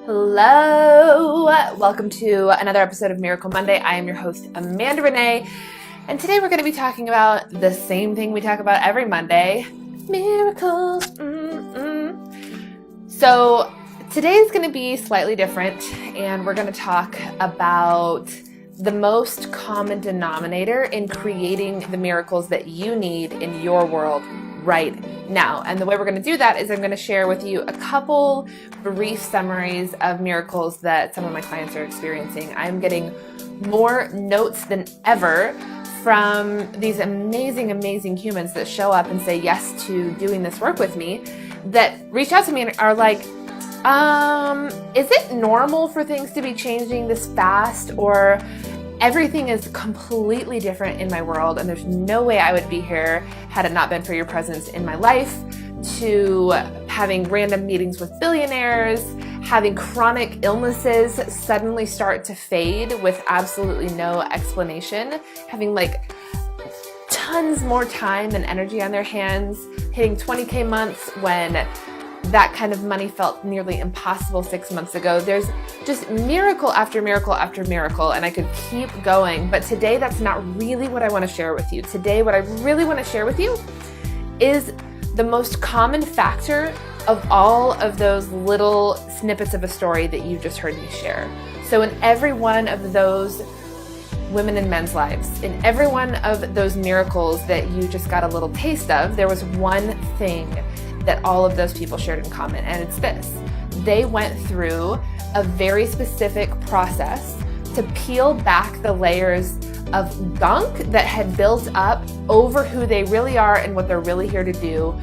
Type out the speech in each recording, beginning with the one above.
Hello! Welcome to another episode of Miracle Monday. I am your host, Amanda Renee, and today we're going to be talking about the same thing we talk about every Monday, miracles. So today's going to be slightly different, and we're going to talk about the most common denominator in creating the miracles that you need in your world right now. And the way we're going to do that is I'm going to share with you a couple brief summaries of miracles that some of my clients are experiencing. I'm getting more notes than ever from these amazing humans that show up and say yes to doing this work with me, that reach out to me and are like, is it normal for things to be changing this fast, or everything is completely different in my world and there's no way I would be here had it not been for your presence in my life, to having random meetings with billionaires, having chronic illnesses suddenly start to fade with absolutely no explanation, having like tons more time and energy on their hands, hitting 20K months when that kind of money felt nearly impossible 6 months ago. There's just miracle after miracle after miracle, and I could keep going. But today, that's not really what I want to share with you. Today, what I really want to share with you is the most common factor of all of those little snippets of a story that you just heard me share. So in every one of those women and men's lives, in every one of those miracles that you just got a little taste of, there was one thing that all of those people shared in common, and it's this. They went through a very specific process to peel back the layers of gunk that had built up over who they really are and what they're really here to do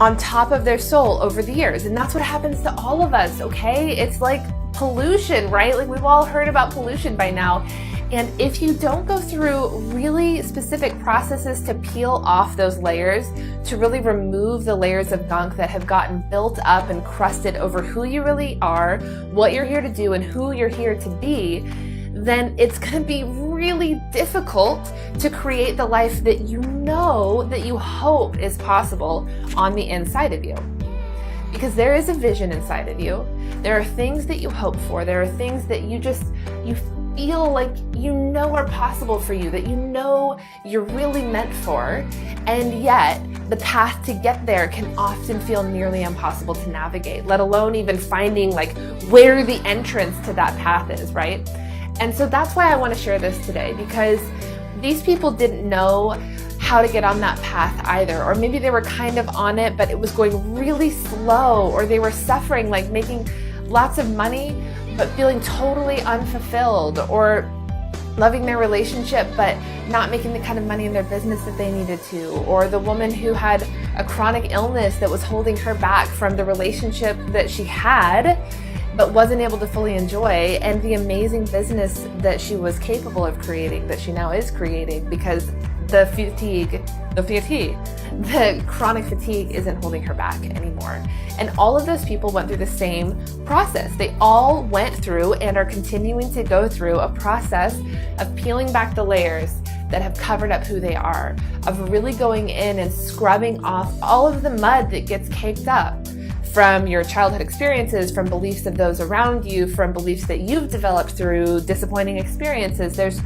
on top of their soul over the years. And that's what happens to all of us, okay? It's like pollution, right? Like we've all heard about pollution by now. And if you don't go through really specific processes to peel off those layers, to really remove the layers of gunk that have gotten built up and crusted over who you really are, what you're here to do, and who you're here to be, then it's going to be really difficult to create the life that you know, that you hope is possible on the inside of you. Because there is a vision inside of you. There are things that you hope for. There are things that you feel like you know are possible for you, that you know you're really meant for, and yet the path to get there can often feel nearly impossible to navigate, let alone even finding like where the entrance to that path is, right? And so that's why I want to share this today, because these people didn't know how to get on that path either, or maybe they were kind of on it, but it was going really slow, or they were suffering, like making lots of money but feeling totally unfulfilled, or loving their relationship but not making the kind of money in their business that they needed to, or the woman who had a chronic illness that was holding her back from the relationship that she had but wasn't able to fully enjoy, and the amazing business that she was capable of creating, that she now is creating, because the chronic fatigue isn't holding her back anymore. And all of those people went through the same process. They all went through and are continuing to go through a process of peeling back the layers that have covered up who they are, of really going in and scrubbing off all of the mud that gets caked up from your childhood experiences, from beliefs of those around you, from beliefs that you've developed through disappointing experiences. There's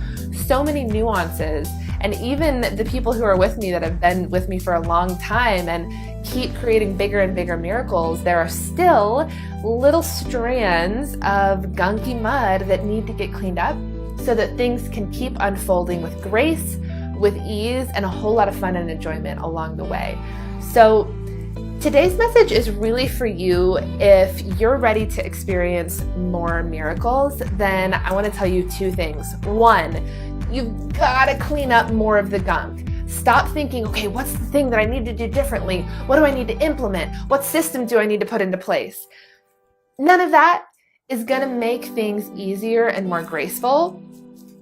so many nuances. And even the people who are with me that have been with me for a long time and keep creating bigger and bigger miracles, there are still little strands of gunky mud that need to get cleaned up so that things can keep unfolding with grace, with ease, and a whole lot of fun and enjoyment along the way. So today's message is really for you if you're ready to experience more miracles. Then I want to tell you two things. One, you've got to clean up more of the gunk. Stop thinking, okay, what's the thing that I need to do differently? What do I need to implement? What system do I need to put into place? None of that is going to make things easier and more graceful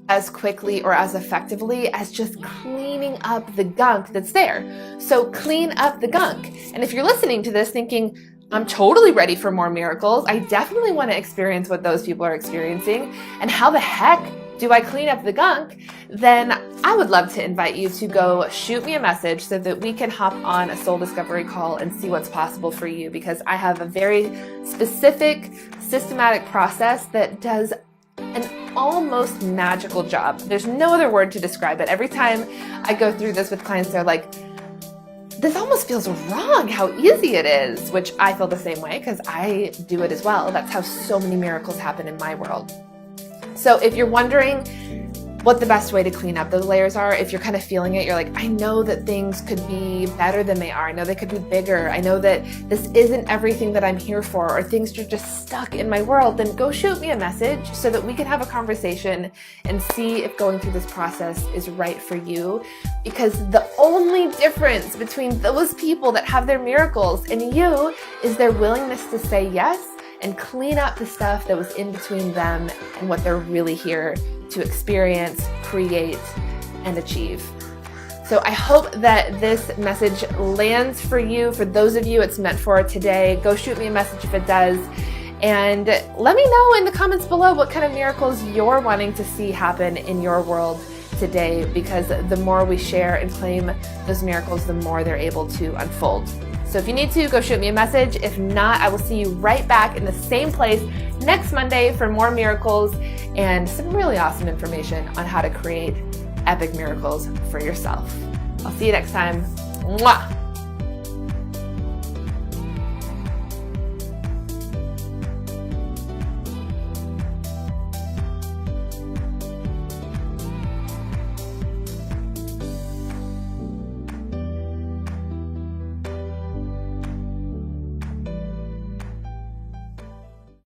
as quickly or as effectively as just cleaning up the gunk that's there. So clean up the gunk. And if you're listening to this thinking, I'm totally ready for more miracles, I definitely want to experience what those people are experiencing, and how the heck do I clean up the gunk? Then I would love to invite you to go shoot me a message so that we can hop on a soul discovery call and see what's possible for you, because I have a very specific systematic process that does an almost magical job. There's no other word to describe it. Every time I go through this with clients, they're like, this almost feels wrong how easy it is, which I feel the same way because I do it as well. That's how so many miracles happen in my world. So if you're wondering what the best way to clean up those layers are, if you're kind of feeling it, you're like, I know that things could be better than they are. I know they could be bigger. I know that this isn't everything that I'm here for, or things are just stuck in my world, then go shoot me a message so that we can have a conversation and see if going through this process is right for you. Because the only difference between those people that have their miracles and you is their willingness to say yes and clean up the stuff that was in between them and what they're really here to experience, create, and achieve. So I hope that this message lands for you. For those of you it's meant for today, go shoot me a message if it does. And let me know in the comments below what kind of miracles you're wanting to see happen in your world today, because the more we share and claim those miracles, the more they're able to unfold. So if you need to, go shoot me a message. If not, I will see you right back in the same place next Monday for more miracles and some really awesome information on how to create epic miracles for yourself. I'll see you next time. Mwah!